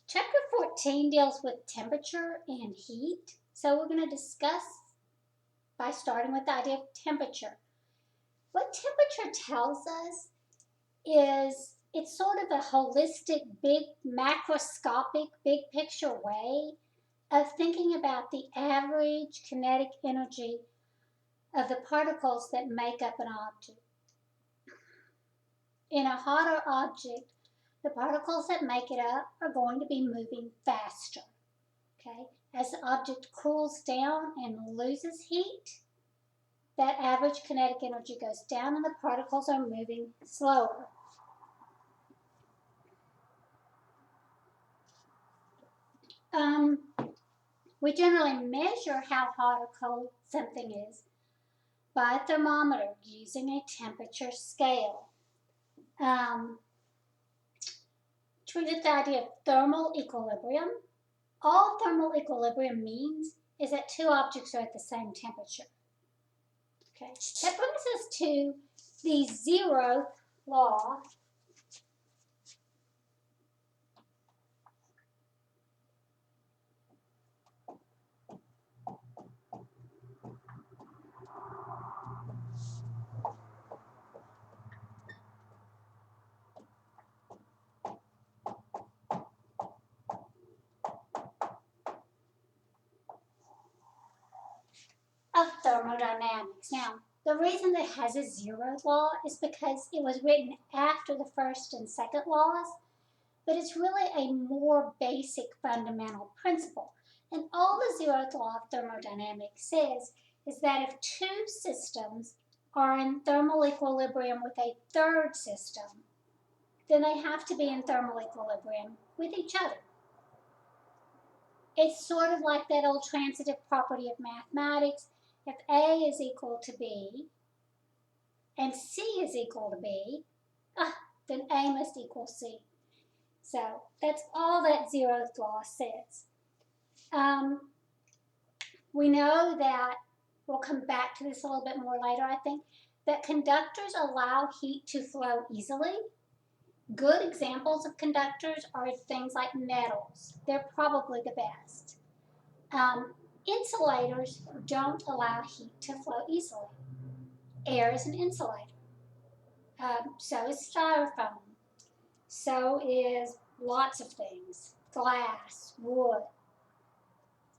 Chapter 14 deals with temperature and heat. So we're going to discuss by starting with the idea of temperature. What temperature tells us is it's sort of a holistic, big, macroscopic, big picture way of thinking about the average kinetic energy of the particles that make up an object. In a hotter object, the particles that make it up are going to be moving faster. Okay? As the object cools down and loses heat, that average kinetic energy goes down and the particles are moving slower. We generally measure how hot or cold something is by a thermometer using a temperature scale. To get the idea of thermal equilibrium, all thermal equilibrium means is that two objects are at the same temperature. Okay, that brings us to the zeroth law. Of thermodynamics. Now, the reason that it has a zeroth law is because it was written after the first and second laws, but it's really a more basic fundamental principle. And all the zeroth law of thermodynamics says is that if two systems are in thermal equilibrium with a third system, then they have to be in thermal equilibrium with each other. It's sort of like that old transitive property of mathematics. If A is equal to B and C is equal to B, then A must equal C. So that's all that zeroth law says. We know that, we'll come back to this a little bit more later, I think, that conductors allow heat to flow easily. Good examples of conductors are things like metals. They're probably the best. Insulators don't allow heat to flow easily. Air is an insulator. So is styrofoam. So is lots of things. Glass, wood,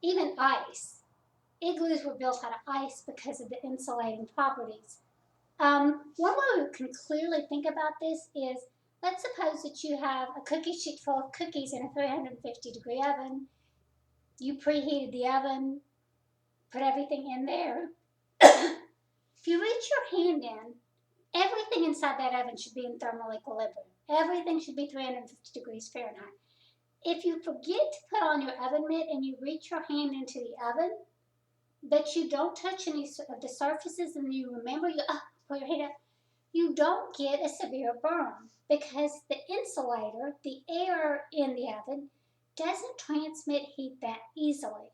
even ice. Igloos were built out of ice because of the insulating properties. One way we can clearly think about this is, let's suppose that you have a cookie sheet full of cookies in a 350-degree oven. You preheated the oven, put everything in there. If you reach your hand in, everything inside that oven should be in thermal equilibrium. Everything should be 350 degrees Fahrenheit. If you forget to put on your oven mitt and you reach your hand into the oven, but you don't touch any of the surfaces and you remember, you put your hand up, you don't get a severe burn because the insulator, the air in the oven, doesn't transmit heat that easily.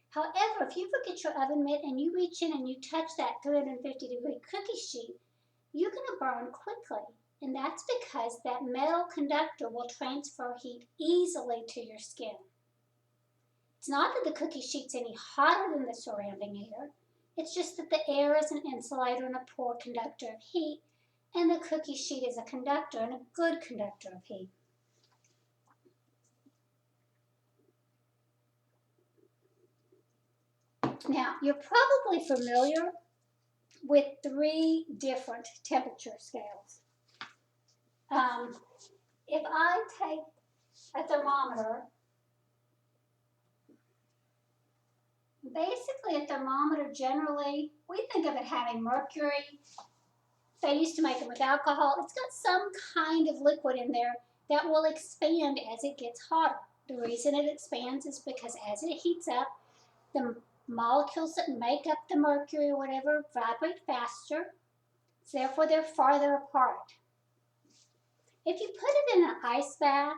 However, if you forget your oven mitt and you reach in and you touch that 350-degree cookie sheet, you're going to burn quickly. And that's because that metal conductor will transfer heat easily to your skin. It's not that the cookie sheet's any hotter than the surrounding air. It's just that the air is an insulator and a poor conductor of heat, and the cookie sheet is a conductor and a good conductor of heat. Now, you're probably familiar with 3 different temperature scales. If I take a thermometer, basically a thermometer generally, we think of it having mercury. They used to make them with alcohol. It's got some kind of liquid in there that will expand as it gets hotter. The reason it expands is because as it heats up, the molecules that make up the mercury or whatever vibrate faster, so therefore they're farther apart. If you put it in an ice bath,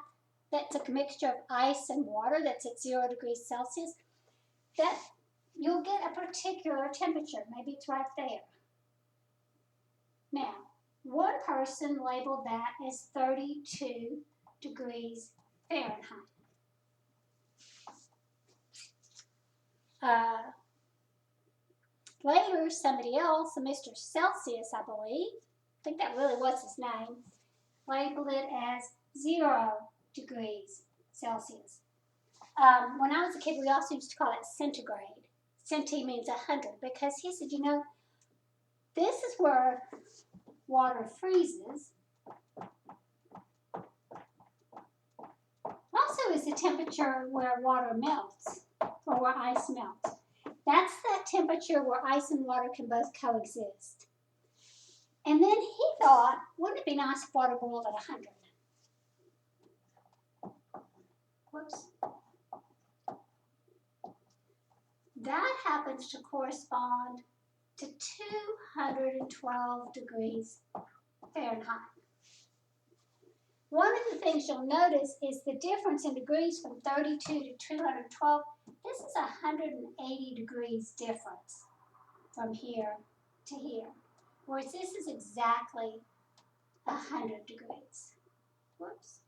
that's a mixture of ice and water that's at 0 degrees Celsius, that you'll get a particular temperature. Maybe it's right there. Now, one person labeled that as 32 degrees Fahrenheit. Later, somebody else, a Mr. Celsius, I believe, I think that really was his name, labeled it as 0 degrees Celsius. When I was a kid, we also used to call it centigrade. Centi means 100, because he said, you know, this is where water freezes. Also is the temperature where water melts, or where ice melts. That's that temperature where ice and water can both coexist. And then he thought, wouldn't it be nice if water boiled at 100? Whoops. That happens to correspond to 212 degrees Fahrenheit. One of the things you'll notice is the difference in degrees from 32 to 212. This is 180 degrees difference from here to here, whereas this is exactly 100 degrees. Whoops.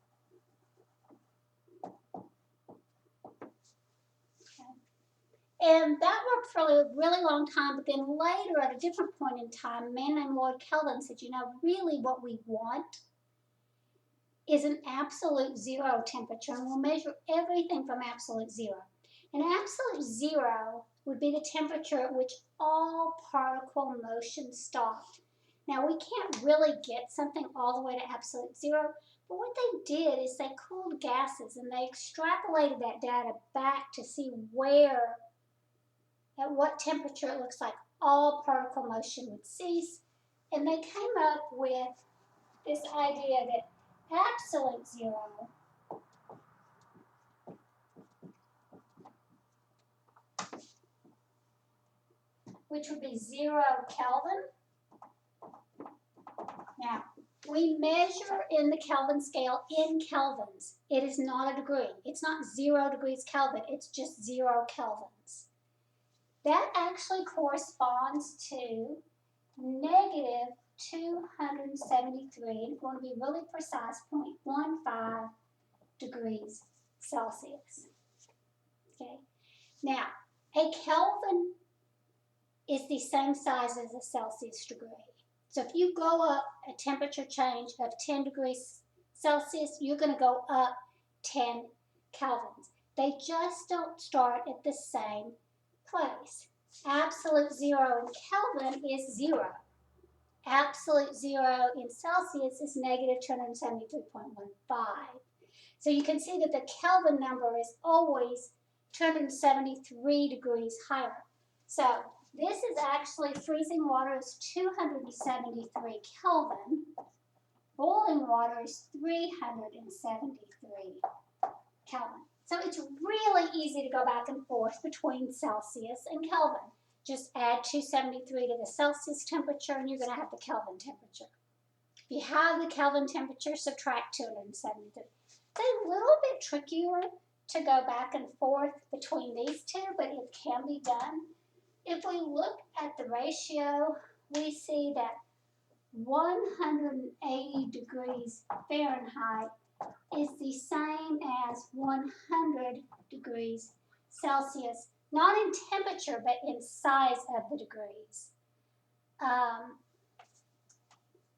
And that worked for a really long time, but then later at a different point in time, a man named Lord Kelvin said, you know, really what we want is an absolute zero temperature, and we'll measure everything from absolute zero. And absolute zero would be the temperature at which all particle motion stopped. Now, we can't really get something all the way to absolute zero, but what they did is they cooled gases, and they extrapolated that data back to see where, at what temperature it looks like all particle motion would cease, and they came up with this idea that absolute zero which would be 0 Kelvin. Now, we measure in the Kelvin scale in kelvins. It is not a degree. It's not 0 degrees Kelvin. It's just 0 kelvins. That actually corresponds to negative 273, and if you want to be really precise, 0.15 degrees Celsius. Okay. Now, a Kelvin is the same size as a Celsius degree. So if you go up a temperature change of 10 degrees Celsius, you're going to go up 10 kelvins. They just don't start at the same place. Absolute zero in Kelvin is 0. Absolute zero in Celsius is negative 273.15. So you can see that the Kelvin number is always 273 degrees higher. So this is actually freezing water is 273 Kelvin. Boiling water is 373 Kelvin. So it's really easy to go back and forth between Celsius and Kelvin. Just add 273 to the Celsius temperature and you're going to have the Kelvin temperature. If you have the Kelvin temperature, subtract 273. It's a little bit trickier to go back and forth between these two, but it can be done. If we look at the ratio, we see that 180 degrees Fahrenheit is the same as 100 degrees Celsius, not in temperature, but in size of the degrees.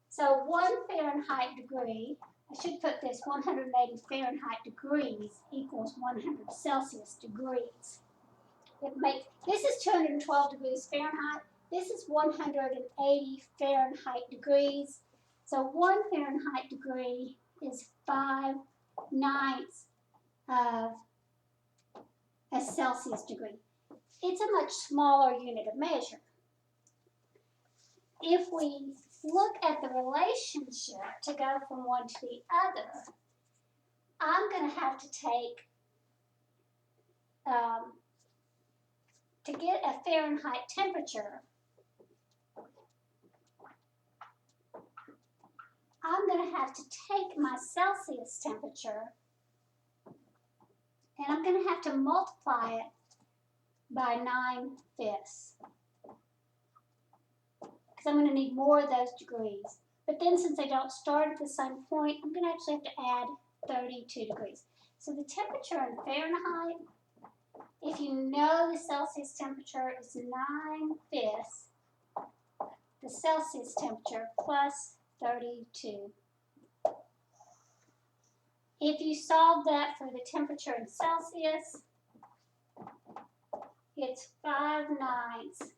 So 1 Fahrenheit degree, I should put this, 180 Fahrenheit degrees equals 100 Celsius degrees. This is 212 degrees Fahrenheit. This is 180 Fahrenheit degrees. So 1 Fahrenheit degree is 5/9 of a Celsius degree. It's a much smaller unit of measure. If we look at the relationship to go from one to the other, I'm going to have to take, to get a Fahrenheit temperature, I'm going to have to take my Celsius temperature and I'm going to have to multiply it by 9/5. Because I'm going to need more of those degrees. But then since they don't start at the same point, I'm going to actually have to add 32 degrees. So the temperature in Fahrenheit If you know the Celsius temperature is 9/5, the Celsius temperature plus 32. If you solve that for the temperature in Celsius, it's 5/9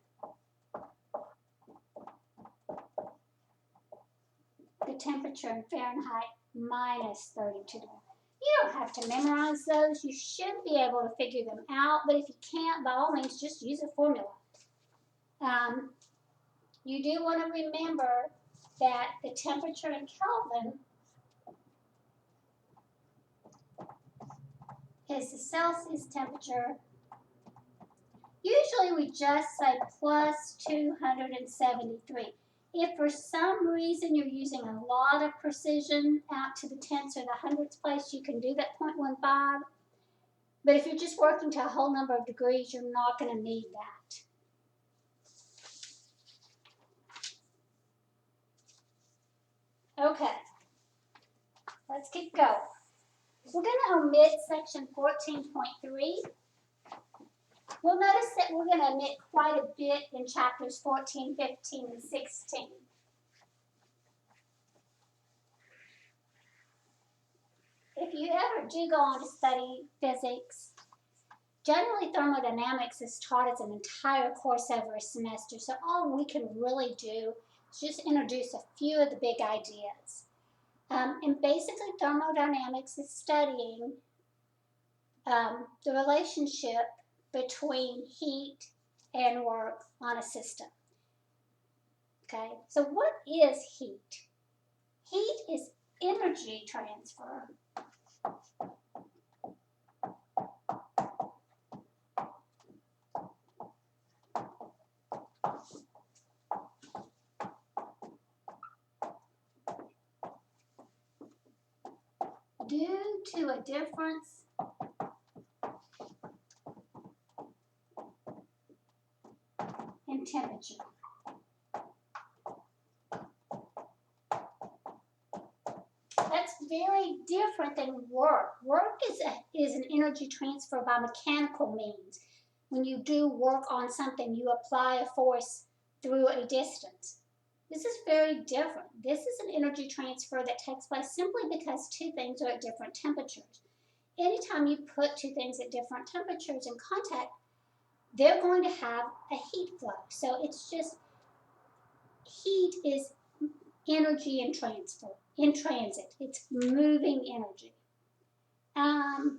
the temperature in Fahrenheit minus 32 degrees. You don't have to memorize those. You should be able to figure them out, but if you can't, by all means, just use a formula. You do want to remember that the temperature in Kelvin is the Celsius temperature. Usually we just say plus 273. If for some reason you're using a lot of precision out to the tenths or the hundredths place, you can do that 0.15. But if you're just working to a whole number of degrees, you're not going to need that. Okay, let's keep going. We're going to omit section 14.3. We'll notice that we're going to omit quite a bit in chapters 14, 15, and 16. If you ever do go on to study physics, generally thermodynamics is taught as an entire course over a semester, so all we can really do is just introduce a few of the big ideas. And basically thermodynamics is studying the relationship between heat and work on a system. Okay, so what is heat? Heat is energy transfer due to a difference in temperature. That's very different than work. Work is an energy transfer by mechanical means. When you do work on something, you apply a force through a distance. This is very different. This is an energy transfer that takes place simply because two things are at different temperatures. Anytime you put two things at different temperatures in contact, they're going to have a heat flow. So it's just, heat is energy in transit. It's moving energy. Our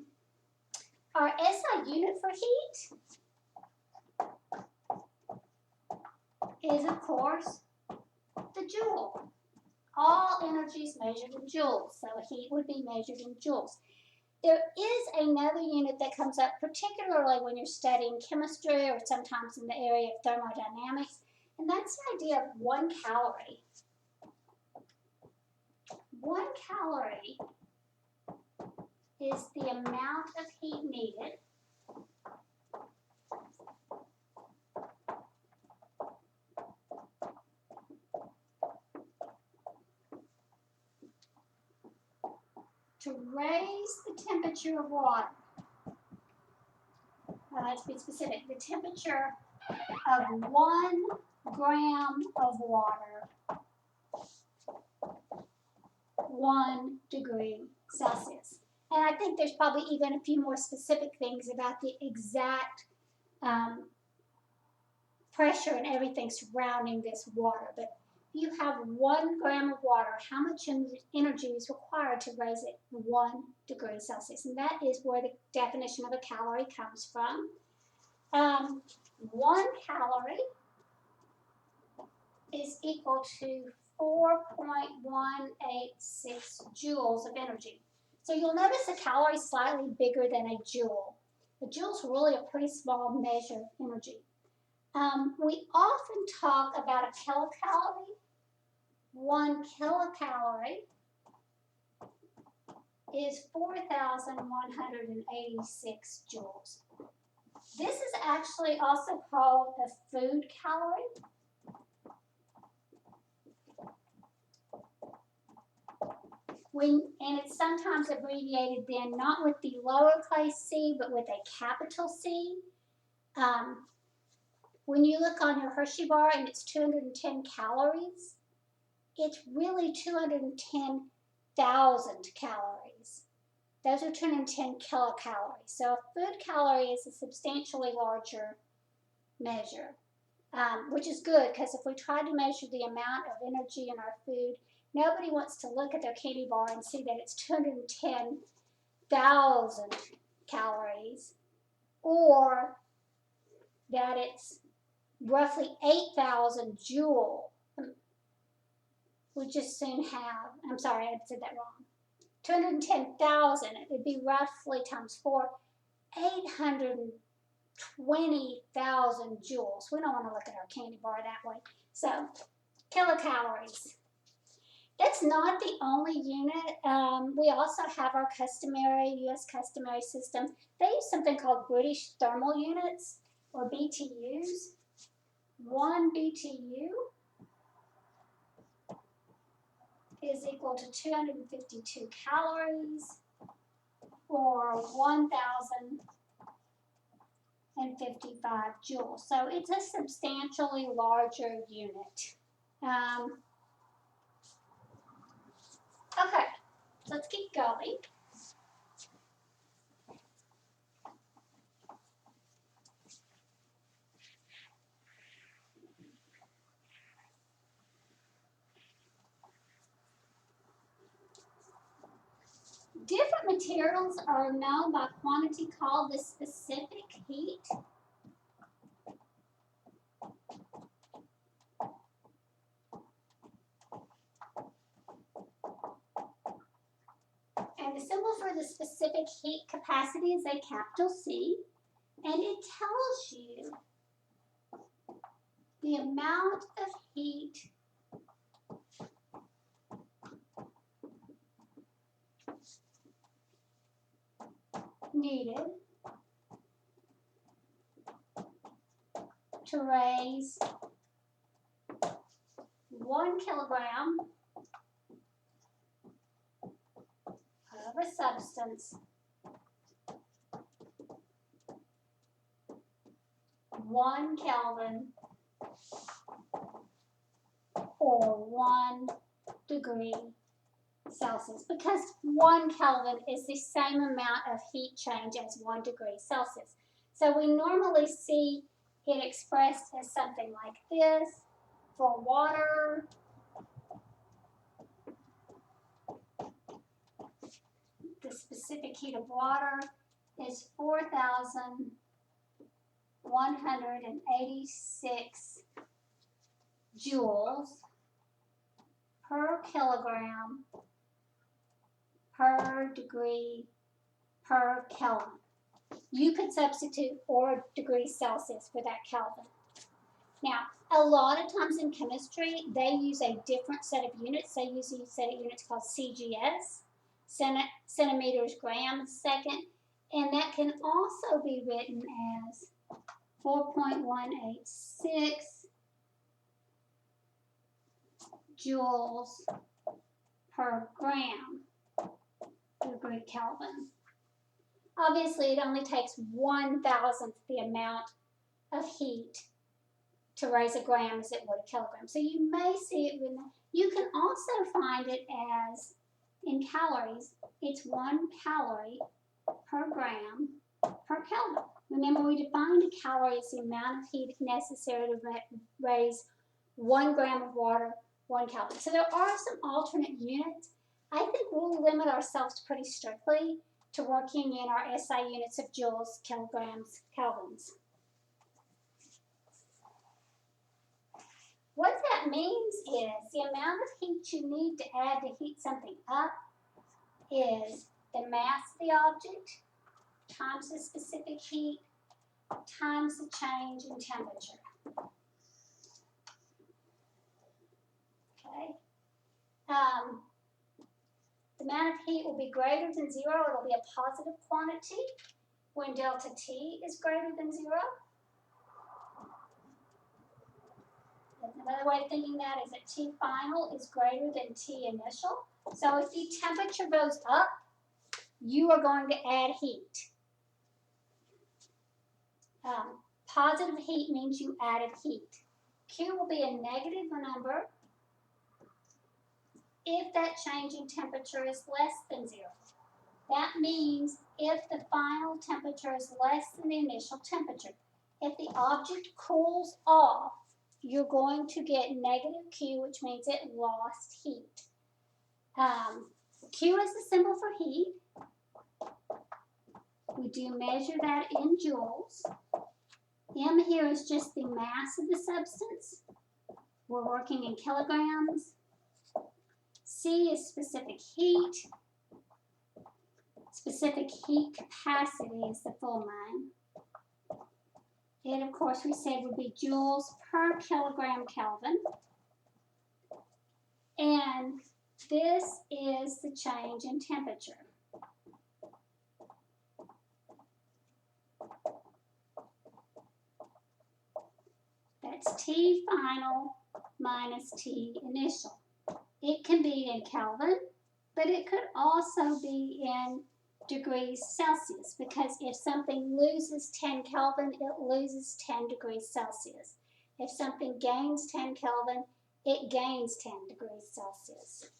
SI unit for heat is, of course, the joule. All energy is measured in joules, so heat would be measured in joules. There is another unit that comes up particularly when you're studying chemistry or sometimes in the area of thermodynamics, and that's the idea of 1 calorie. 1 calorie is the amount of heat needed to raise the temperature of water. Now let's be specific. The temperature of 1 gram of water, 1 degree Celsius. And I think there's probably even a few more specific things about the exact pressure and everything surrounding this water. But if you have 1 gram of water, how much energy is required to raise it 1 degree Celsius? And that is where the definition of a calorie comes from. 1 calorie is equal to 4.186 joules of energy. So you'll notice a calorie is slightly bigger than a joule. A joule is really a pretty small measure of energy. We often talk about a kilocalorie. 1 kilocalorie is 4,186 joules. This is actually also called a food calorie. And it's sometimes abbreviated then not with the lowercase c, but with a capital C. When you look on your Hershey bar and it's 210 calories, it's really 210,000 calories. Those are 210 kilocalories. So a food calorie is a substantially larger measure, which is good because if we try to measure the amount of energy in our food, nobody wants to look at their candy bar and see that it's 210,000 calories or that it's roughly 8,000 joules. We just soon have, I'm sorry, I said that wrong. 210,000, it would be roughly times 4, 820,000 joules. We don't want to look at our candy bar that way. So, kilocalories. That's not the only unit. We also have our customary, U.S. customary system. They use something called British thermal units, or BTUs. 1 BTU is equal to 252 calories, or 1,055 joules. So it's a substantially larger unit. Okay, let's keep going. Different materials are known by quantity called the specific heat. And the symbol for the specific heat capacity is a capital C, and it tells you the amount of heat needed to raise 1 kilogram of a substance 1 Kelvin or 1 degree Celsius, because 1 Kelvin is the same amount of heat change as 1 degree Celsius. So we normally see it expressed as something like this. For water, the specific heat of water is 4,186 joules per kilogram per degree per Kelvin. You could substitute 4 degrees Celsius for that Kelvin. Now, a lot of times in chemistry, they use a different set of units. They use a set of units called CGS, centimeters grams second, and that can also be written as 4.186 joules per gram degree Kelvin. Obviously, it only takes 1,000th the amount of heat to raise a gram as it would a kilogram. So you may see it with, you can also find it as, in calories, it's 1 calorie per gram per Kelvin. Remember, we defined a calorie as the amount of heat necessary to raise 1 gram of water, 1 Kelvin. So there are some alternate units. I think we'll limit ourselves pretty strictly to working in our SI units of joules, kilograms, kelvins. What that means is the amount of heat you need to add to heat something up is the mass of the object times the specific heat times the change in temperature. Okay. The amount of heat will be greater than 0. It will be a positive quantity when delta T is greater than 0. Another way of thinking that is that T final is greater than T initial. So if the temperature goes up, you are going to add heat. Positive heat means you added heat. Q will be a negative number if that change in temperature is less than 0. That means if the final temperature is less than the initial temperature. If the object cools off, you're going to get negative Q, which means it lost heat. Q is the symbol for heat. We do measure that in joules. M here is just the mass of the substance. We're working in kilograms. C is specific heat. Specific heat capacity is the full name. It, of course, we said would be joules per kilogram Kelvin. And this is the change in temperature. That's T final minus T initial. It can be in Kelvin, but it could also be in degrees Celsius, because if something loses 10 Kelvin, it loses 10 degrees Celsius. If something gains 10 Kelvin, it gains 10 degrees Celsius.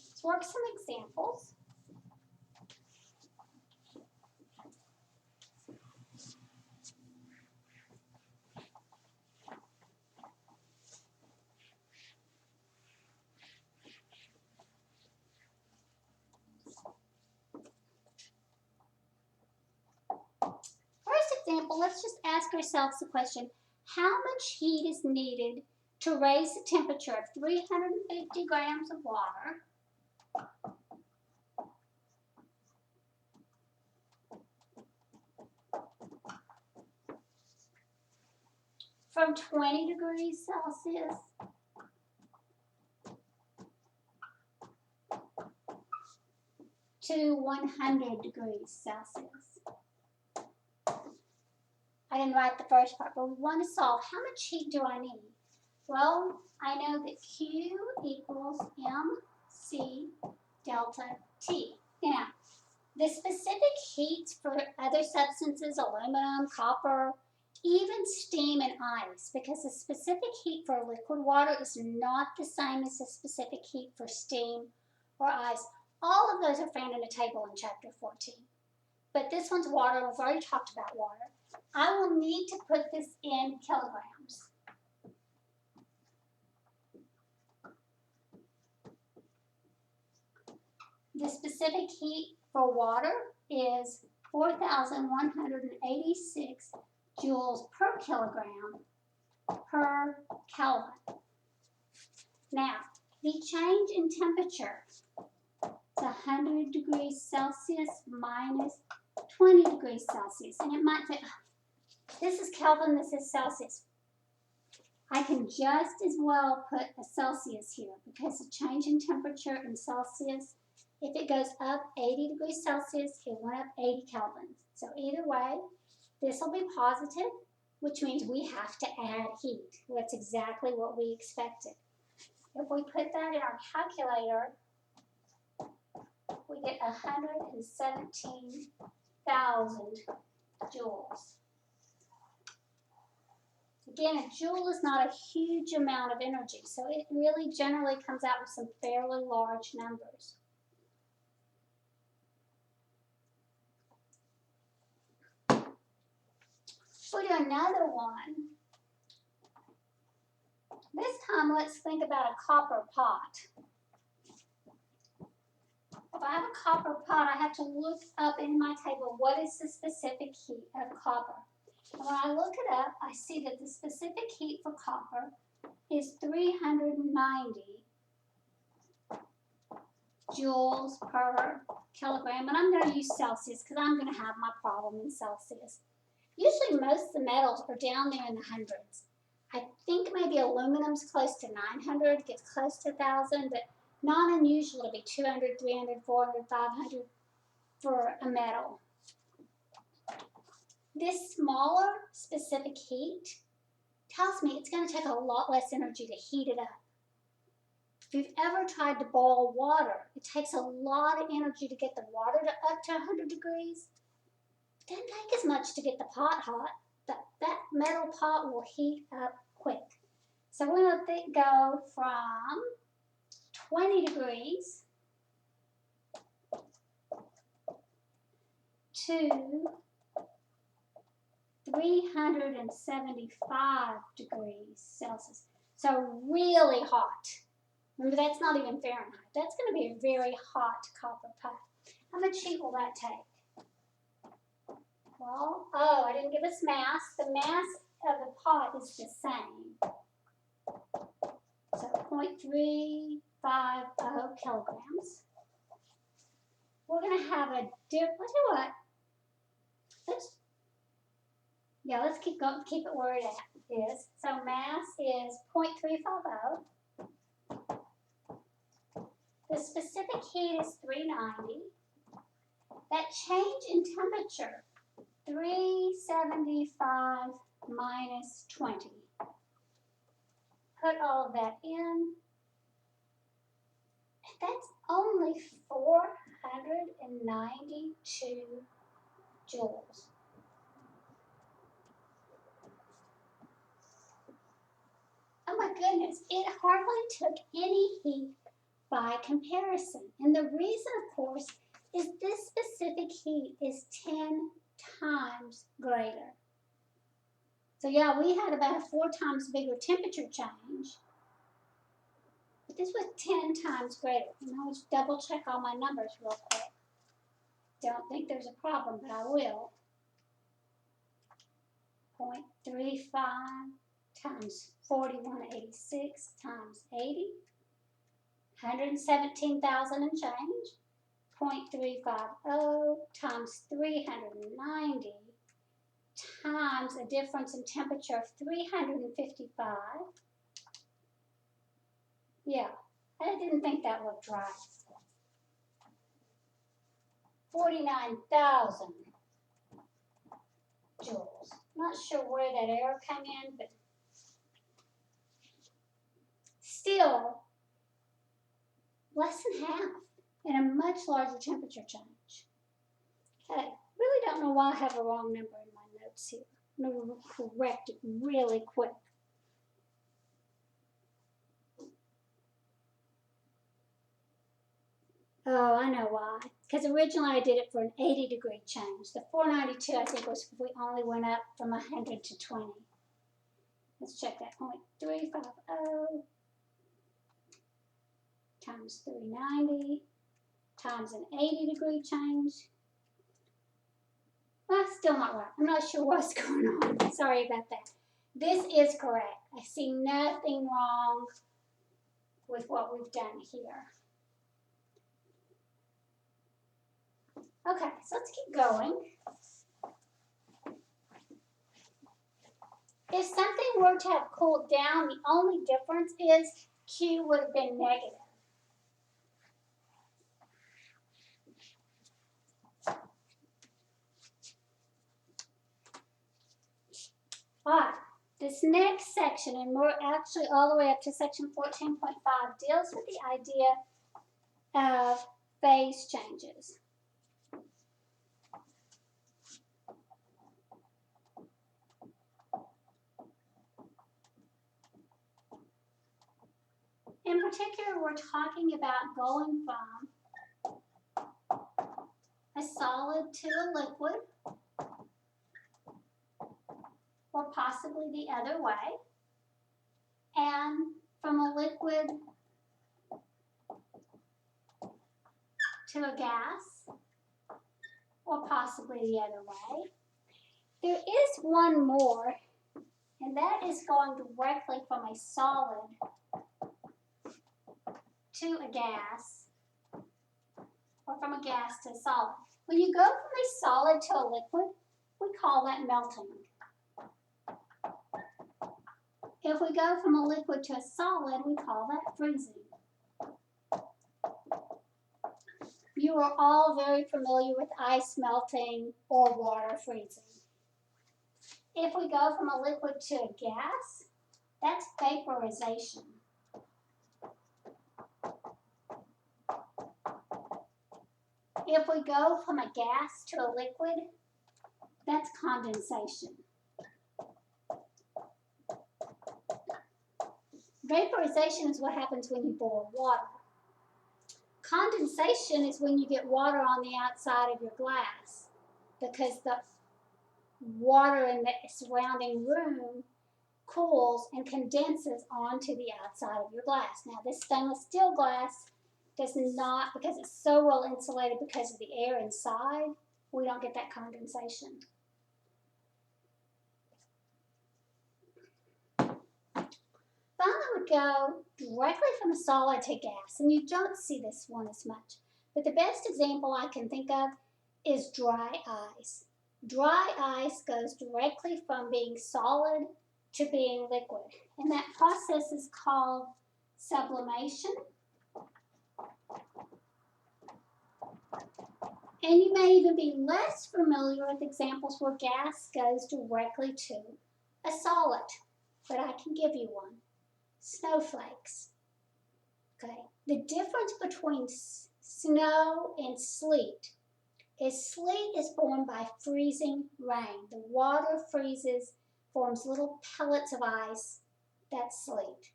Let's work some examples. Example, let's just ask ourselves the question, how much heat is needed to raise the temperature of 350 grams of water from 20 degrees Celsius to 100 degrees Celsius? I didn't write the first part, but we want to solve how much heat do I need? Well, I know that Q equals MC delta T. Now, the specific heats for other substances, aluminum, copper, even steam and ice, because the specific heat for liquid water is not the same as the specific heat for steam or ice. All of those are found in a table in chapter 14. But this one's water, and we've already talked about water. I will need to put this in kilograms. The specific heat for water is 4,186 joules per kilogram per Kelvin. Now, the change in temperature is 100 degrees Celsius minus 20 degrees Celsius. And it might say, this is Kelvin, this is Celsius. I can just as well put a Celsius here, because the change in temperature in Celsius, if it goes up 80 degrees Celsius, it went up 80 Kelvins. So either way, this will be positive, which means we have to add heat. That's exactly what we expected. If we put that in our calculator, we get 117,000 joules. Again, a joule is not a huge amount of energy, so it really generally comes out with some fairly large numbers. We'll do another one. This time, let's think about a copper pot. If I have a copper pot, I have to look up in my table what is the specific heat of copper. And when I look it up, I see that the specific heat for copper is 390 joules per kilogram. And I'm going to use Celsius because I'm going to have my problem in Celsius. Usually most of the metals are down there in the hundreds. I think maybe aluminum's close to 900, gets close to 1,000, but not unusual to be 200, 300, 400, 500 for a metal. This smaller specific heat tells me it's going to take a lot less energy to heat it up. If you've ever tried to boil water, it takes a lot of energy to get the water up to 100 degrees. It doesn't take as much to get the pot hot. That metal pot will heat up quick. So we're going to go from 20 degrees to 375 degrees Celsius. So really hot. Remember, that's not even Fahrenheit. That's going to be a very hot copper pot. How much heat will that take? Well, oh, I didn't give us mass. The mass of the pot is the same. So 0.350 kilograms. We're going to have a let's do what? Let's keep going, keep it where it is. So mass is 0.350. The specific heat is 390. That change in temperature, 375 minus 20. Put all of that in. That's only 492 joules. Oh my goodness, it hardly took any heat by comparison. And the reason, of course, is this specific heat is 10 times greater. So yeah, we had about a 4 times bigger temperature change, but this was 10 times greater. And I'll just double check all my numbers real quick. Don't think there's a problem, but I will. 0.35 times 4186 times 80, 117,000 and change. 0.350 times 390 times a difference in temperature of 355. Yeah, I didn't think that looked right. 49,000 joules. Not sure where that error came in, but still less than half and a much larger temperature change. Okay, really don't know why I have a wrong number in my notes here. I'm going to correct it really quick. Oh, I know why. Because originally I did it for an 80-degree change. The 492, I think, was if we only went up from 100 to 20. Let's check that. 0.350 times 390 times an 80-degree change. Well, still not right. I'm not sure what's going on. Sorry about that. This is correct. I see nothing wrong with what we've done here. Okay, so let's keep going. If something were to have cooled down, the only difference is Q would have been negative. All right, this next section, and we're actually all the way up to section 14.5, deals with the idea of phase changes. In particular, we're talking about going from a solid to a liquid, or possibly the other way, and from a liquid to a gas, or possibly the other way. There is one more, and that is going directly from a solid to a gas, or from a gas to a solid. When you go from a solid to a liquid, we call that melting. If we go from a liquid to a solid, we call that freezing. You are all very familiar with ice melting or water freezing. If we go from a liquid to a gas, that's vaporization. If we go from a gas to a liquid, that's condensation. Vaporization is what happens when you boil water. Condensation is when you get water on the outside of your glass because the water in the surrounding room cools and condenses onto the outside of your glass. Now, this stainless steel glass does not, because it's so well insulated because of the air inside, we don't get that condensation. Finally, we go directly from a solid to gas, and you don't see this one as much. But the best example I can think of is dry ice. Dry ice goes directly from being solid to being liquid, and that process is called sublimation. And you may even be less familiar with examples where gas goes directly to a solid, but I can give you one. Snowflakes. Okay. The difference between snow and sleet is formed by freezing rain. The water freezes, forms little pellets of ice. That's sleet.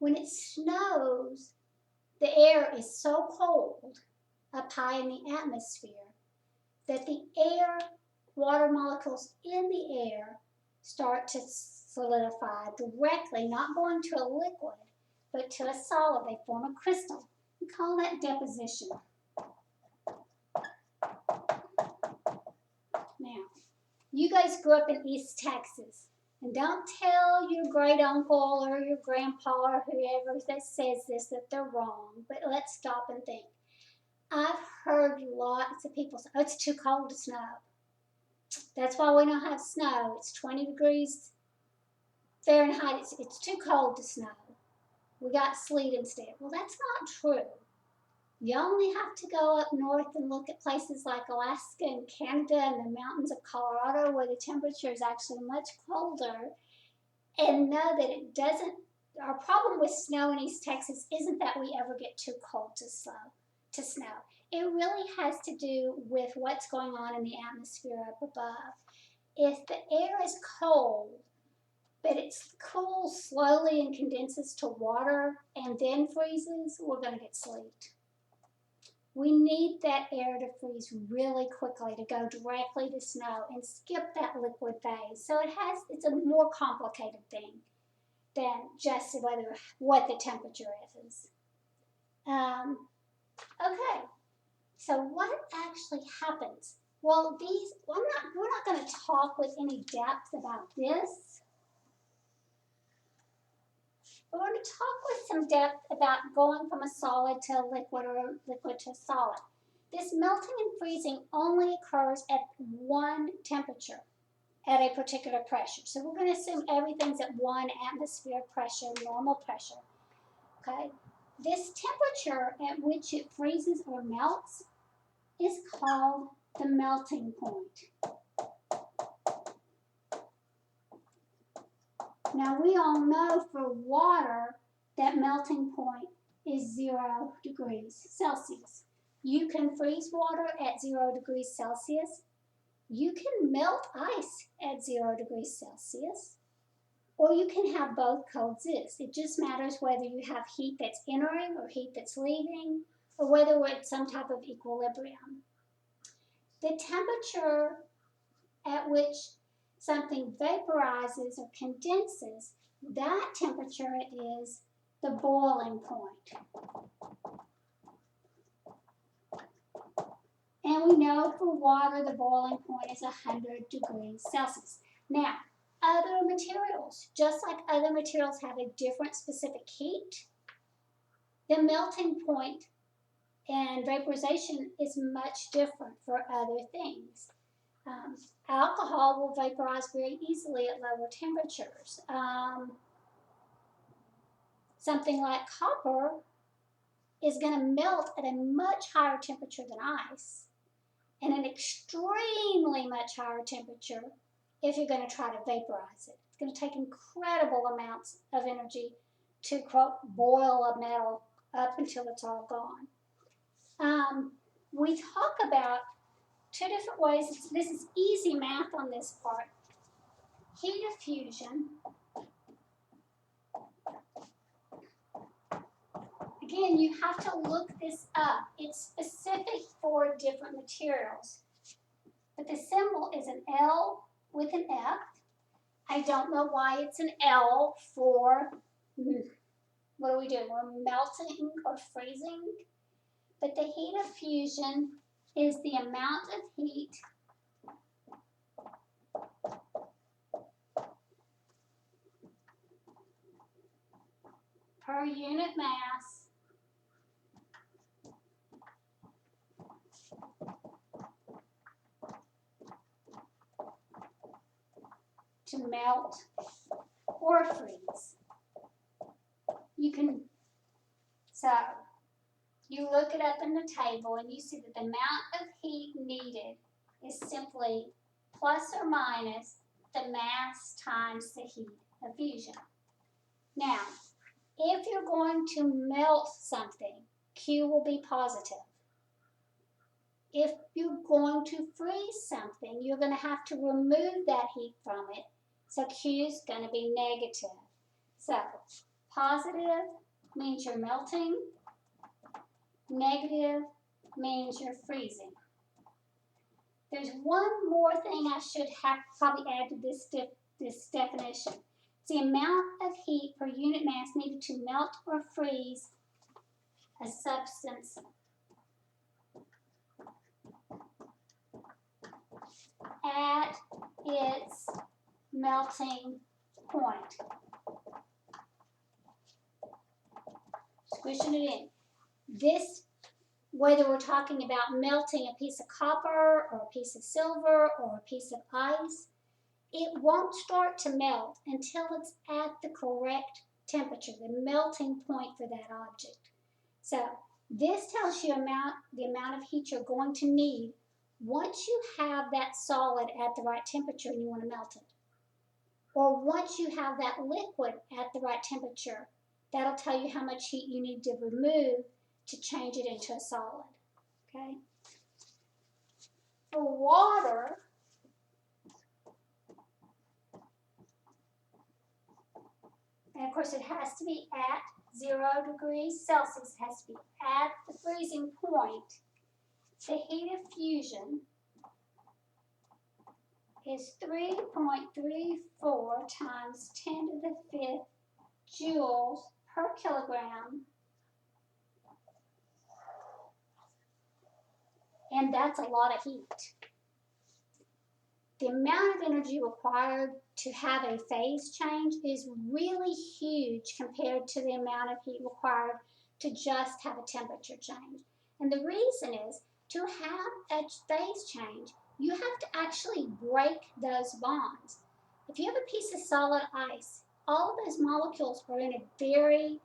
When it snows, the air is so cold up high in the atmosphere that the air, water molecules in the air start to solidify directly, not going to a liquid, but to a solid. They form a crystal. We call that deposition. Now, you guys grew up in East Texas, and don't tell your great uncle or your grandpa or whoever that says this that they're wrong, but let's stop and think. I've heard lots of people say, oh, it's too cold to snow. That's why we don't have snow. It's 20 degrees Fahrenheit. It's too cold to snow. We got sleet instead. Well, that's not true. You only have to go up north and look at places like Alaska and Canada and the mountains of Colorado where the temperature is actually much colder and know that it doesn't, our problem with snow in East Texas isn't that we ever get too cold to snow. It really has to do with what's going on in the atmosphere up above. If the air is cold, but it cools slowly and condenses to water and then freezes, we're going to get sleet. We need that air to freeze really quickly to go directly to snow and skip that liquid phase. So it's a more complicated thing than just what the temperature is. Okay, so what actually happens? Well, we're not going to talk with any depth about this. We're going to talk with some depth about going from a solid to a liquid or a liquid to a solid. This melting and freezing only occurs at one temperature, at a particular pressure. So we're going to assume everything's at 1 atmosphere pressure, normal pressure. Okay? This temperature at which it freezes or melts is called the melting point. Now we all know for water that melting point is 0 degrees Celsius. You can freeze water at 0 degrees Celsius. You can melt ice at 0 degrees Celsius. Or you can have both coexist. It just matters whether you have heat that's entering or heat that's leaving, or whether we're at some type of equilibrium. The temperature at which something vaporizes or condenses, that temperature is the boiling point. And we know for water, the boiling point is 100 degrees Celsius. Now, other materials, just like other materials have a different specific heat, the melting point and vaporization is much different for other things. Alcohol will vaporize very easily at lower temperatures. Something like copper is going to melt at a much higher temperature than ice, and an extremely much higher temperature if you're going to try to vaporize it. It's going to take incredible amounts of energy to, quote, boil a metal up until it's all gone. We talk about two different ways. This is easy math on this part. Heat of fusion. Again, you have to look this up. It's specific for different materials. But the symbol is an L with an F. I don't know why it's an L for, what are we doing? We're melting or freezing. But the heat of fusion is the amount of heat per unit mass to melt or freeze. So you look it up in the table and you see that the amount of heat needed is simply plus or minus the mass times the heat of fusion. Now, if you're going to melt something, Q will be positive. If you're going to freeze something, you're going to have to remove that heat from it, so Q is going to be negative. So, positive means you're melting, negative means you're freezing. There's one more thing I should have probably add to this definition. It's the amount of heat per unit mass needed to melt or freeze a substance at its melting point. Squishing it in. This, whether we're talking about melting a piece of copper or a piece of silver or a piece of ice, it won't start to melt until it's at the correct temperature, the melting point for that object. So this tells you the amount of heat you're going to need once you have that solid at the right temperature and you want to melt it. Or once you have that liquid at the right temperature, that'll tell you how much heat you need to remove to change it into a solid. Okay? For water, and of course it has to be at 0 degrees Celsius, it has to be at the freezing point. The heat of fusion is 3.34 times 10 to the 5th joules per kilogram. And that's a lot of heat. The amount of energy required to have a phase change is really huge compared to the amount of heat required to just have a temperature change. And the reason is, to have a phase change, you have to actually break those bonds. If you have a piece of solid ice, all of those molecules are in a very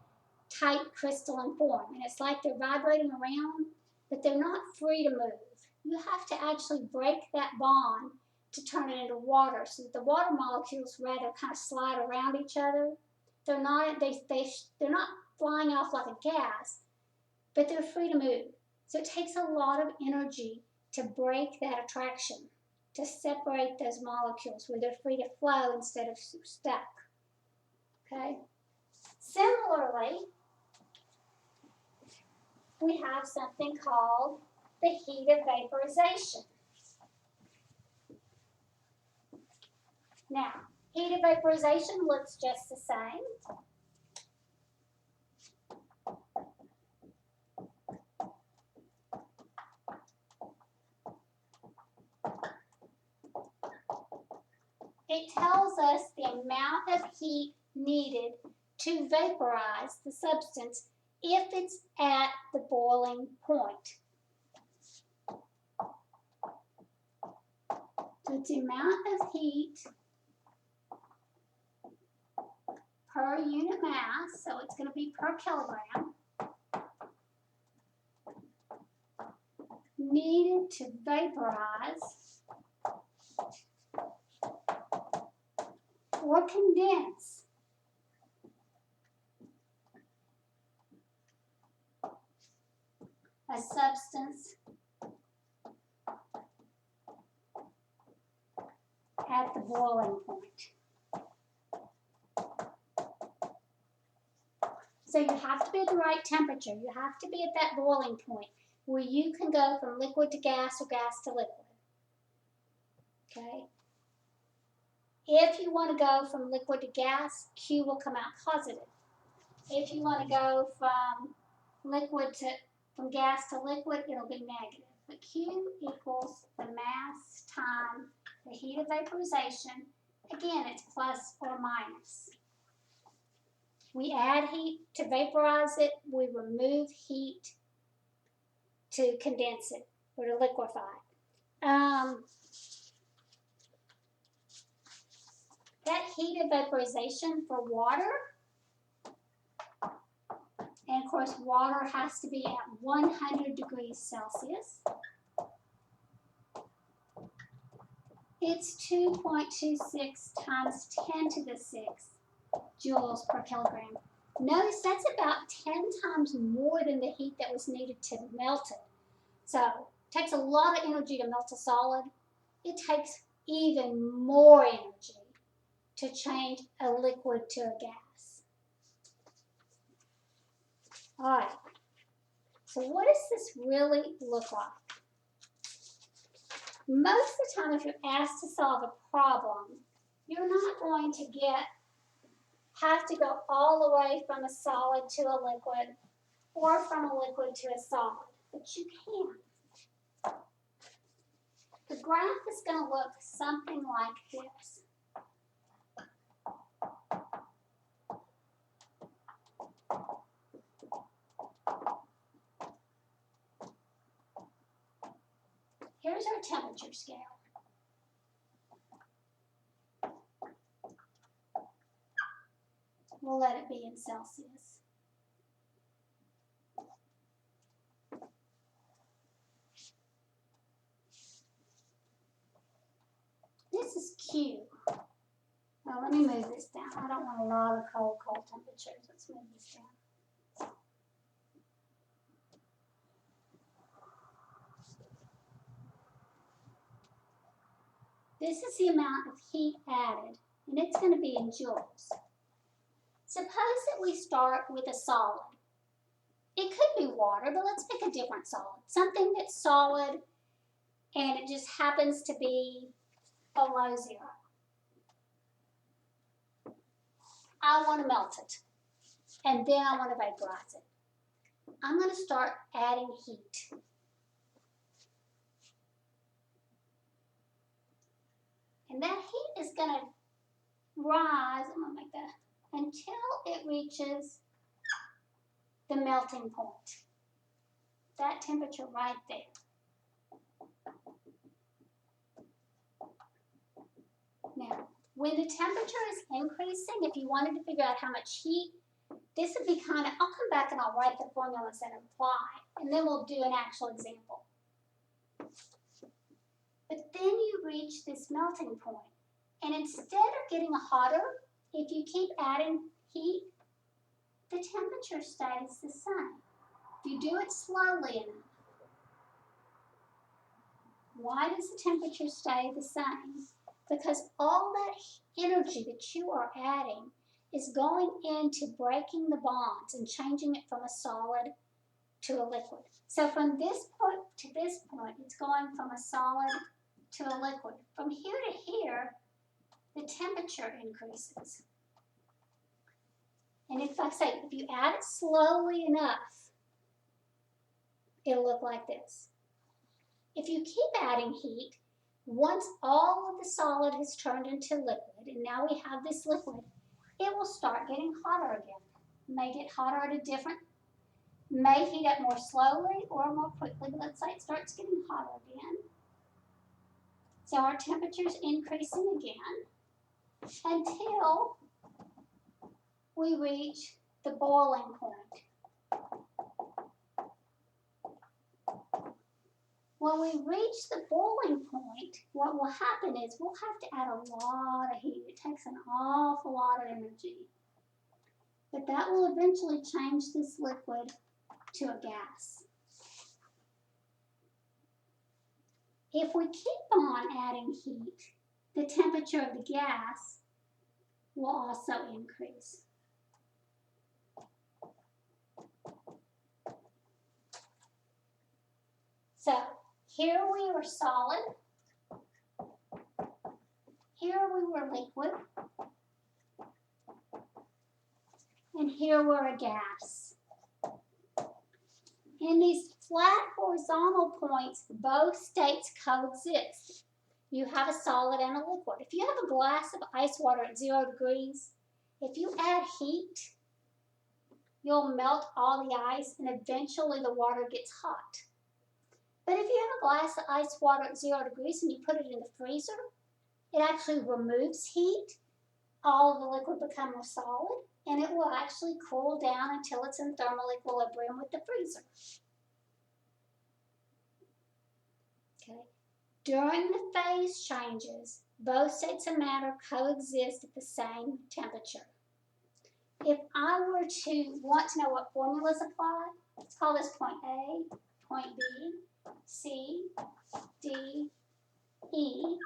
tight crystalline form, and it's like they're vibrating around, but they're not free to move. You have to actually break that bond to turn it into water, so that the water molecules rather kind of slide around each other. They're not flying off like a gas, but they're free to move. So it takes a lot of energy to break that attraction, to separate those molecules where they're free to flow instead of stuck. Okay? Similarly, we have something called the heat of vaporization. Now, heat of vaporization looks just the same. It tells us the amount of heat needed to vaporize the substance if it's at the boiling point. So it's the amount of heat per unit mass, so it's going to be per kilogram, needed to vaporize or condense a substance at the boiling point. So you have to be at the right temperature. You have to be at that boiling point where you can go from liquid to gas or gas to liquid. Okay? If you want to go from liquid to gas, Q will come out positive. If you want to go from gas to liquid, it'll be negative. But Q equals the mass times the heat of vaporization. Again, it's plus or minus. We add heat to vaporize it. We remove heat to condense it or to liquefy it. That heat of vaporization for water, and of course water has to be at 100 degrees Celsius. It's 2.26 times 10 to the 6th joules per kilogram. Notice that's about 10 times more than the heat that was needed to melt it. So it takes a lot of energy to melt a solid. It takes even more energy to change a liquid to a gas. All right, so what does this really look like? Most of the time, if you're asked to solve a problem, you're not going to have to go all the way from a solid to a liquid or from a liquid to a solid, but you can. The graph is going to look something like this. Here's our temperature scale. We'll let it be in Celsius. This is Q. Now let me move this down. I don't want a lot of cold temperatures. Let's move this down. This is the amount of heat added, and it's going to be in joules. Suppose that we start with a solid. It could be water, but let's pick a different solid. Something that's solid and it just happens to be below 0. I want to melt it, and then I want to vaporize it. I'm going to start adding heat. And that heat is going to rise, I'm going to make that, until it reaches the melting point. That temperature right there. Now, when the temperature is increasing, if you wanted to figure out how much heat, this would be kind of, I'll come back and I'll write the formulas that apply, and then we'll do an actual example. But then you reach this melting point, and instead of getting hotter, if you keep adding heat, the temperature stays the same. If you do it slowly enough. Why does the temperature stay the same? Because all that energy that you are adding is going into breaking the bonds and changing it from a solid to a liquid. So from this point to this point, it's going from a solid to a liquid. From here to here, the temperature increases. And if I say, if you add it slowly enough, it'll look like this. If you keep adding heat, once all of the solid has turned into liquid, and now we have this liquid, it will start getting hotter again. May get hotter at a different, may heat up more slowly or more quickly, but let's say it starts getting hotter again. So our temperature is increasing again until we reach the boiling point. When we reach the boiling point, what will happen is we'll have to add a lot of heat. It takes an awful lot of energy. But that will eventually change this liquid to a gas. If we keep on adding heat, the temperature of the gas will also increase. So here we were solid, here we were liquid, and here we're a gas. In these flat horizontal points, both states coexist. You have a solid and a liquid. If you have a glass of ice water at 0 degrees, if you add heat, you'll melt all the ice and eventually the water gets hot. But if you have a glass of ice water at 0 degrees and you put it in the freezer, it actually removes heat, all of the liquid becomes more solid, and it will actually cool down until it's in thermal equilibrium with the freezer. Okay. During the phase changes, both states of matter coexist at the same temperature. If I were to want to know what formulas apply, let's call this point A, point B, C, D, E,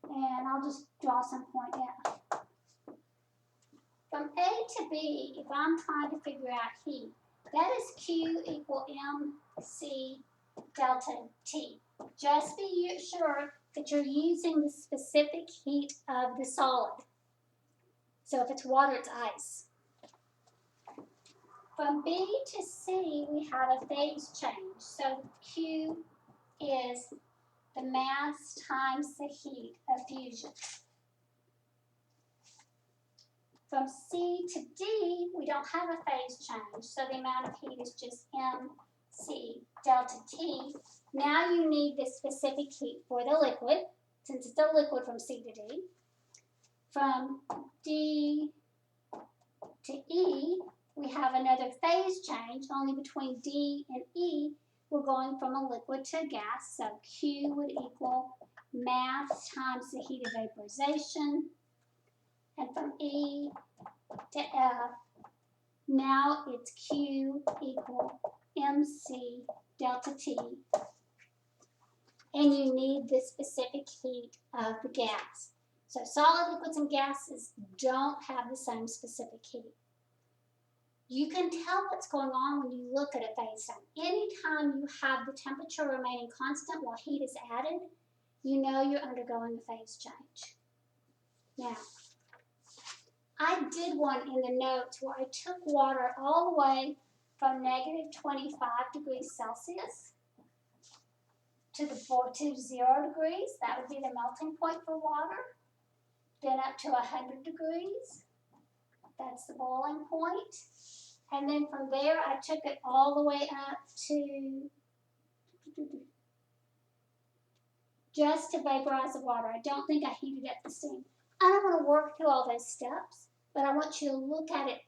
and I'll just draw some point F. From A to B, if I'm trying to figure out heat, that is Q equal MC delta T. Just be sure that you're using the specific heat of the solid. So if it's water, it's ice. From B to C, we have a phase change. So Q is the mass times the heat of fusion. From C to D, we don't have a phase change, so the amount of heat is just MC delta T. Now you need the specific heat for the liquid, since it's a liquid from C to D. From D to E, we have another phase change, only between D and E, we're going from a liquid to a gas, so Q would equal mass times the heat of vaporization. And from E to F, now it's Q equal MC delta T. And you need the specific heat of the gas. So solid liquids and gases don't have the same specific heat. You can tell what's going on when you look at a phase change. Anytime you have the temperature remaining constant while heat is added, you know you're undergoing a phase change. Now, I did one in the notes where I took water all the way from negative 25 degrees Celsius to 0 degrees. That would be the melting point for water. Then up to 100 degrees. That's the boiling point. And then from there, I took it all the way up to just to vaporize the water. I don't think I heated up the steam. I don't want to work through all those steps, but I want you to look at it.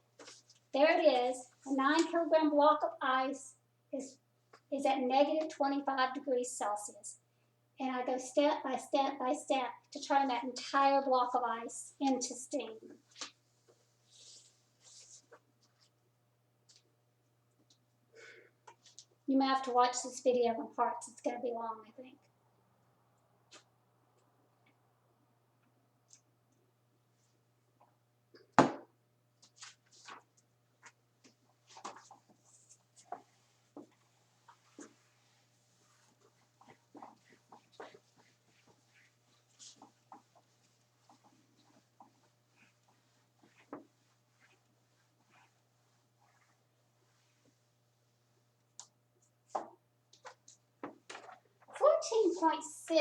There it is. A 9-kilogram block of ice is at negative 25 degrees Celsius. And I go step by step by step to turn that entire block of ice into steam. You may have to watch this video in parts. It's going to be long, I think. .6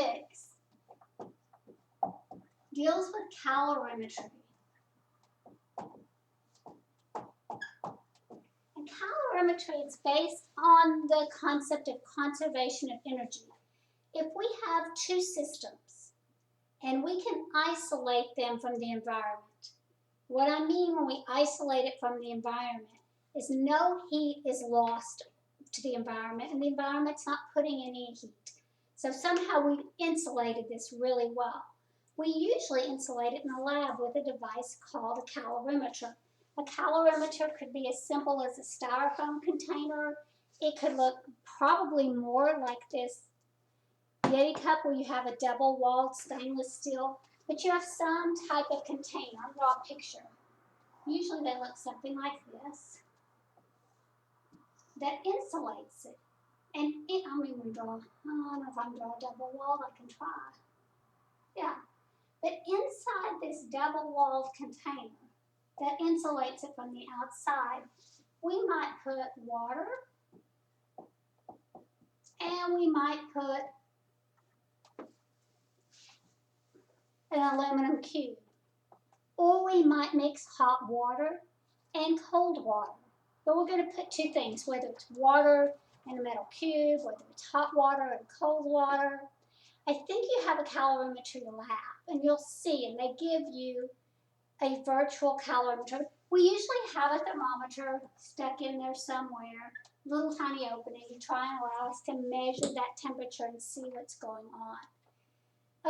deals with calorimetry. And calorimetry is based on the concept of conservation of energy. If we have two systems and we can isolate them from the environment, what I mean when we isolate it from the environment is no heat is lost to the environment, and the environment's not putting any heat. So somehow we've insulated this really well. We usually insulate it in the lab with a device called a calorimeter. A calorimeter could be as simple as a styrofoam container. It could look probably more like this Yeti cup where you have a double-walled stainless steel, but you have some type of container. I'll draw a picture. Usually they look something like this that insulates it. And I'm going to draw, I don't know if I can draw a double wall, I can try. Yeah. But inside this double-walled container that insulates it from the outside, we might put water, and we might put an aluminum cube. Or we might mix hot water and cold water. But we're going to put two things, whether it's water and a metal cube, whether it's hot water and cold water. I think you have a calorimetry lab, and you'll see, and they give you a virtual calorimeter. We usually have a thermometer stuck in there somewhere, little tiny opening to try and allow us to measure that temperature and see what's going on.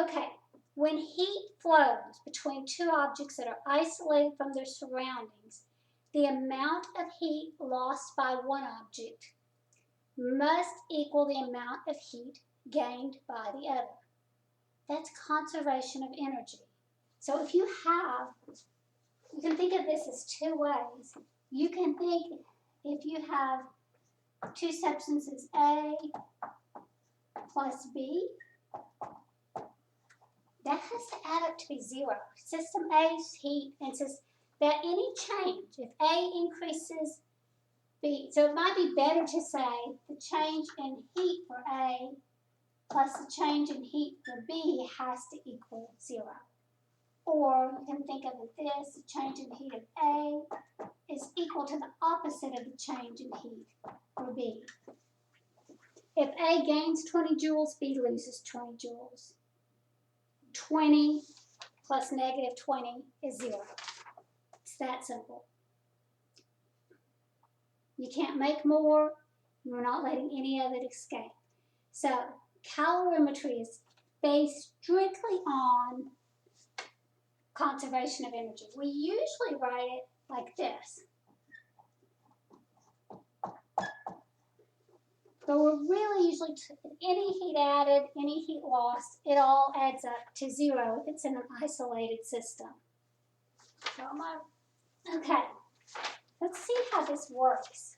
Okay, when heat flows between two objects that are isolated from their surroundings, the amount of heat lost by one object must equal the amount of heat gained by the other. That's conservation of energy. So if you can think of this as two ways. You can think if you have two substances A plus B, that has to add up to be zero. System A's heat, and says that any change, if A increases B, so it might be better to say the change in heat for A plus the change in heat for B has to equal zero. Or you can think of it this, the change in heat of A is equal to the opposite of the change in heat for B. If A gains 20 joules, B loses 20 joules. 20 plus negative 20 is 0. It's that simple. You can't make more, and we're not letting any of it escape. So calorimetry is based strictly on conservation of energy. We usually write it like this. But we're really usually, any heat added, any heat lost, it all adds up to 0 if it's in an isolated system. Okay, let's see how this works.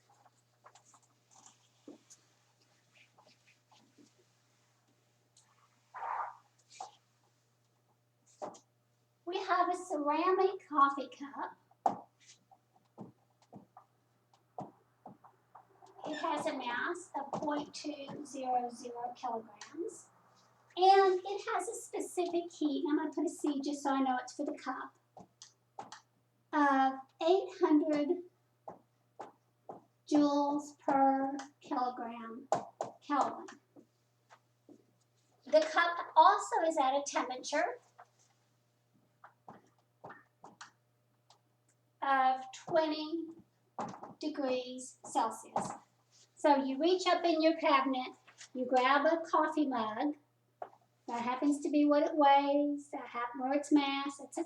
We have a ceramic coffee cup. It has a mass of 0.200 kilograms. And it has a specific heat, I'm going to put a C just so I know it's for the cup, of 800 joules per kilogram Kelvin. The cup also is at a temperature of 20 degrees Celsius. So you reach up in your cabinet, you grab a coffee mug, that happens to be what it weighs, or its mass, it's a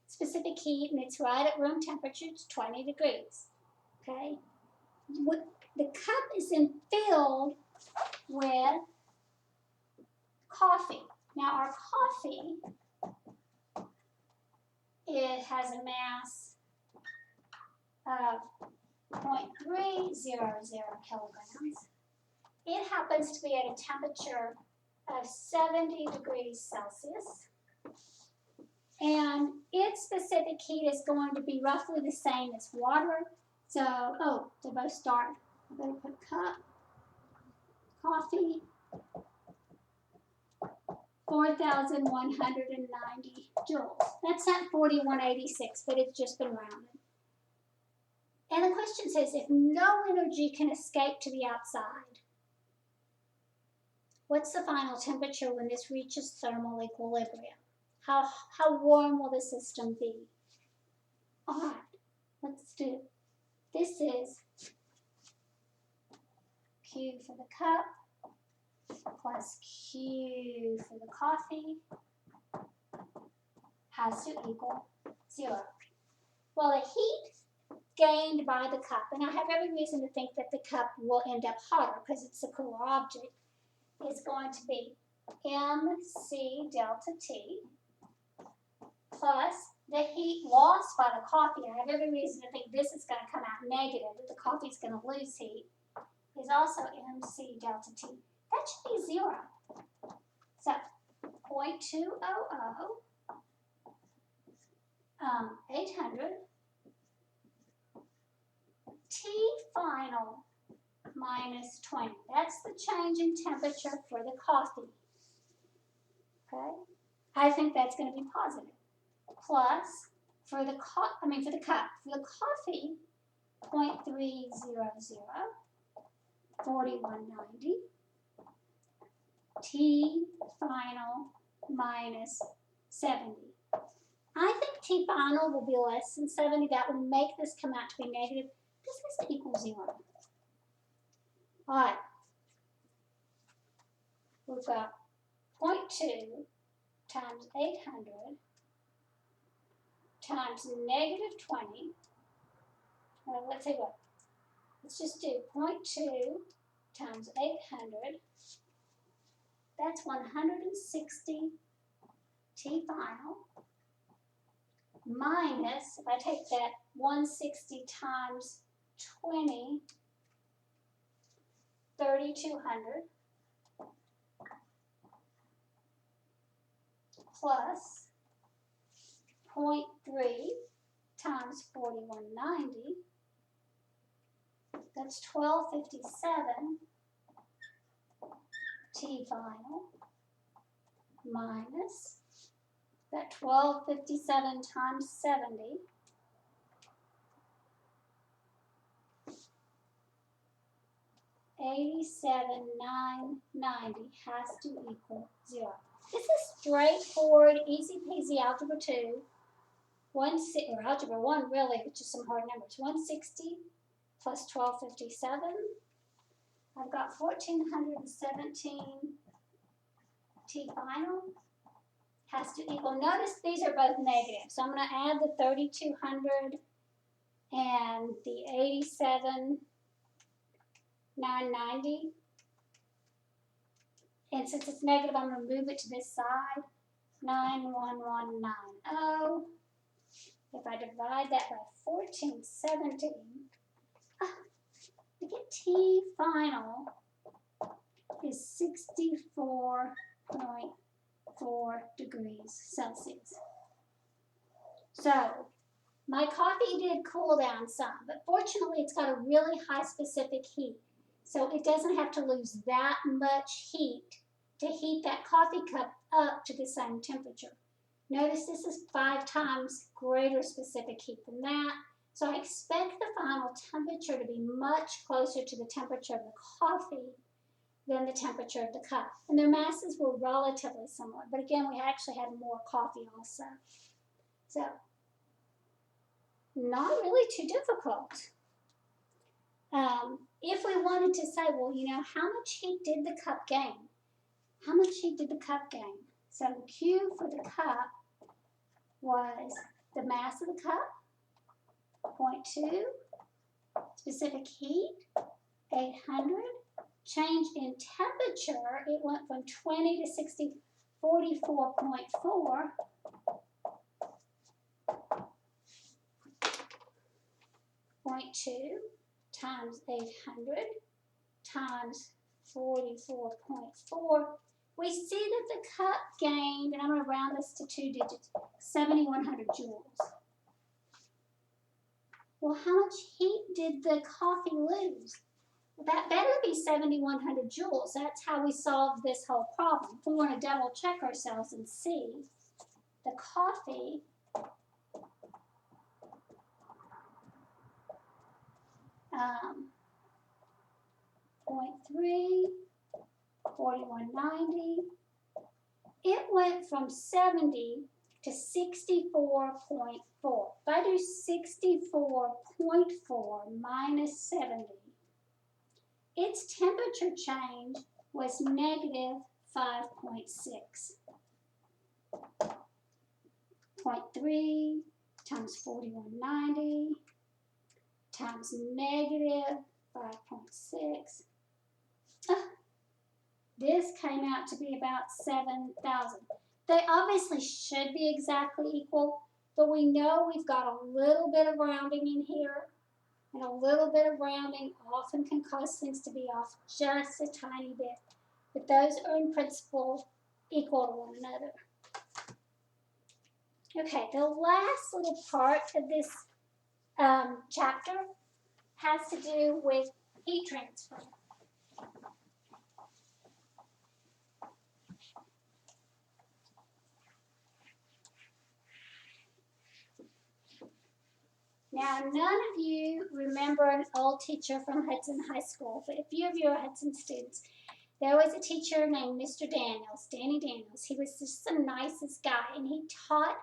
specific heat, and it's right at room temperature, it's 20 degrees, okay? The cup is then filled with coffee. Now our coffee, it has a mass of 0.300 kilograms. It happens to be at a temperature of 70 degrees Celsius. And its specific heat is going to be roughly the same as water. So, they both start. I better put cup, coffee, 4,190 joules. That's not 4,186, but it's just been rounded. And the question says, if no energy can escape to the outside, what's the final temperature when this reaches thermal equilibrium? How warm will the system be? All right, let's do it. This is cup plus Q for the coffee has to equal 0. Well, the heat gained by the cup, and I have every reason to think that the cup will end up hotter because it's a cooler object, is going to be MC delta T plus the heat lost by the coffee. I have every reason to think this is going to come out negative, that the coffee is going to lose heat, is also MC delta T. That should be 0. So 0.200, 800, T final minus 20. That's the change in temperature for the coffee. Okay? I think that's going to be positive. Plus, for the cup, for the coffee, 0.300, 4190. T final minus 70. I think T final will be less than 70. That would make this come out to be negative. This has to equal 0. All right. We've got 0.2 times 800 times negative 20. Well, let's see what. Let's just do 0.2 times 800. That's 160 T final minus, if I take that 160 times 20, 3,200 plus 0.3 times 4190, that's 1257 T final minus that 1257 times 70, $87,990 has to equal 0. This is straightforward, easy peasy algebra 2, or algebra 1 really, which is some hard numbers. 160 plus 1257. I've got 1417 T final has to equal, notice these are both negative, so I'm going to add the 3,200 and the 87,990. And since it's negative, I'm going to move it to this side. 91190. If I divide that by 1417, I get T final is 64.4 degrees Celsius. So my coffee did cool down some, but fortunately it's got a really high specific heat. So it doesn't have to lose that much heat to heat that coffee cup up to the same temperature. Notice this is 5 times greater specific heat than that. So I expect the final temperature to be much closer to the temperature of the coffee than the temperature of the cup. And their masses were relatively similar. But again, we actually had more coffee also. So, not really too difficult. If we wanted to say, well, how much heat did the cup gain? How much heat did the cup gain? So the Q for the cup was the mass of the cup, 0.2, specific heat, 800. Change in temperature, it went from 20 to 60, 44.4. .2 times 800 times 44.4. We see that the cup gained, and I'm going to round this to 2 digits, 7,100 joules. Well, how much heat did the coffee lose? Well, that better be 7,100 joules. That's how we solved this whole problem. If we want to double check ourselves and see, the coffee .3, 4190. It went from 70 to 64.4. If I do 64.4 minus 70, its temperature change was negative 5.6. 0.3 times 4190 times negative 5.6. This came out to be about 7,000. They obviously should be exactly equal, but we know we've got a little bit of rounding in here, and a little bit of rounding often can cause things to be off just a tiny bit. But those are in principle equal to one another. Okay, the last little part of this chapter has to do with heat transfer. Now, none of you remember an old teacher from Hudson High School, but a few of you are Hudson students. There was a teacher named Mr. Daniels, Danny Daniels. He was just the nicest guy, and he taught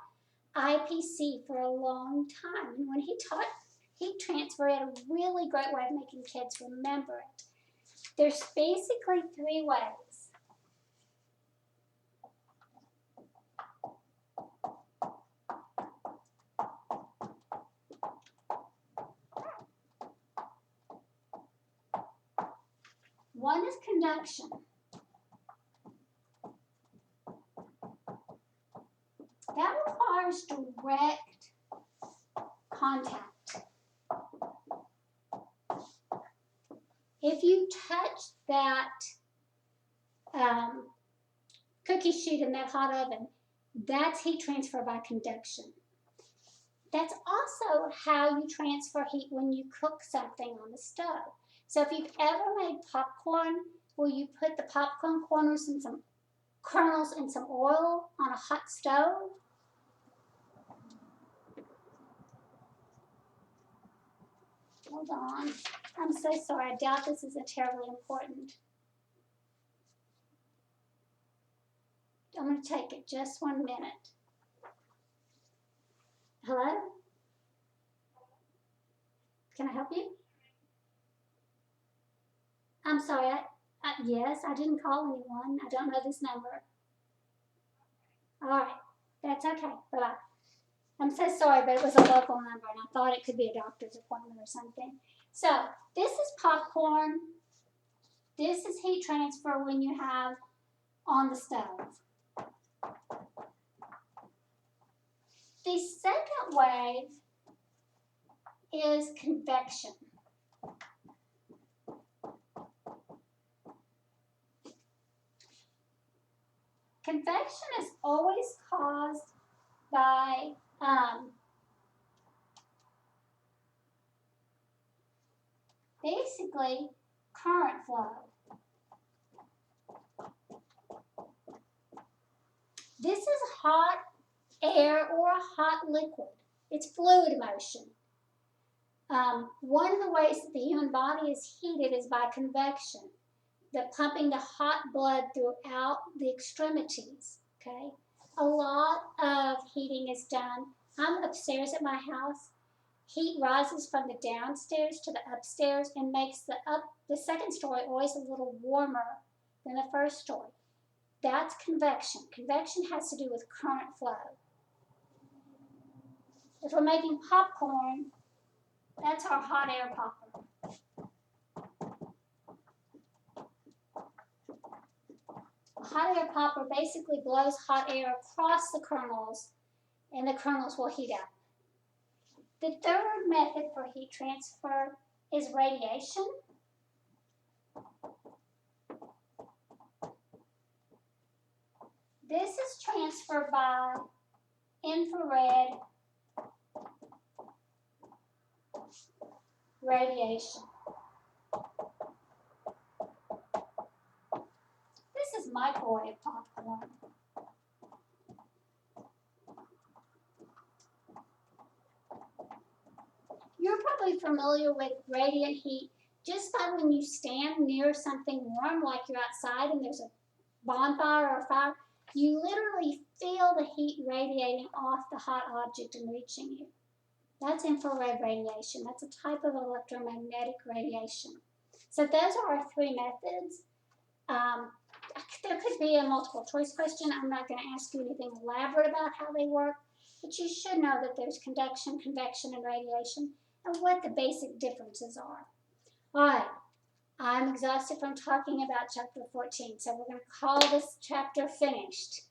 IPC for a long time. And when he taught heat transfer, he had a really great way of making kids remember it. There's basically three ways. One is conduction. That requires direct contact. If you touch that cookie sheet in that hot oven, that's heat transfer by conduction. That's also how you transfer heat when you cook something on the stove. So if you've ever made popcorn, where you put the popcorn kernels and some oil on a hot stove, hold on, I'm so sorry, I doubt this is terribly important. I'm going to take it just 1 minute. Hello? Can I help you? I'm sorry, yes, I didn't call anyone. I don't know this number. All right, that's okay. Bye-bye. I'm so sorry, but it was a local number, and I thought it could be a doctor's appointment or something. So this is popcorn. This is heat transfer when you have on the stove. The second way is convection. Convection is always caused by basically current flow. This is hot air or a hot liquid. It's fluid motion. One of the ways that the human body is heated is by convection, the pumping the hot blood throughout the extremities, okay? A lot of heating is done. I'm upstairs at my house. Heat rises from the downstairs to the upstairs and makes the second story always a little warmer than the first story. That's convection. Convection has to do with current flow. If we're making popcorn, that's our hot air popper. A hot air popper basically blows hot air across the kernels, and the kernels will heat up. The third method for heat transfer is radiation. This is transferred by infrared radiation. This is microwave popcorn. You're probably familiar with radiant heat just by when you stand near something warm, like you're outside and there's a bonfire or a fire, you literally feel the heat radiating off the hot object and reaching you. That's infrared radiation. That's a type of electromagnetic radiation. So those are our three methods. There could be a multiple choice question. I'm not going to ask you anything elaborate about how they work, but you should know that there's conduction, convection, and radiation, and what the basic differences are. All right, I'm exhausted from talking about chapter 14, so we're going to call this chapter finished.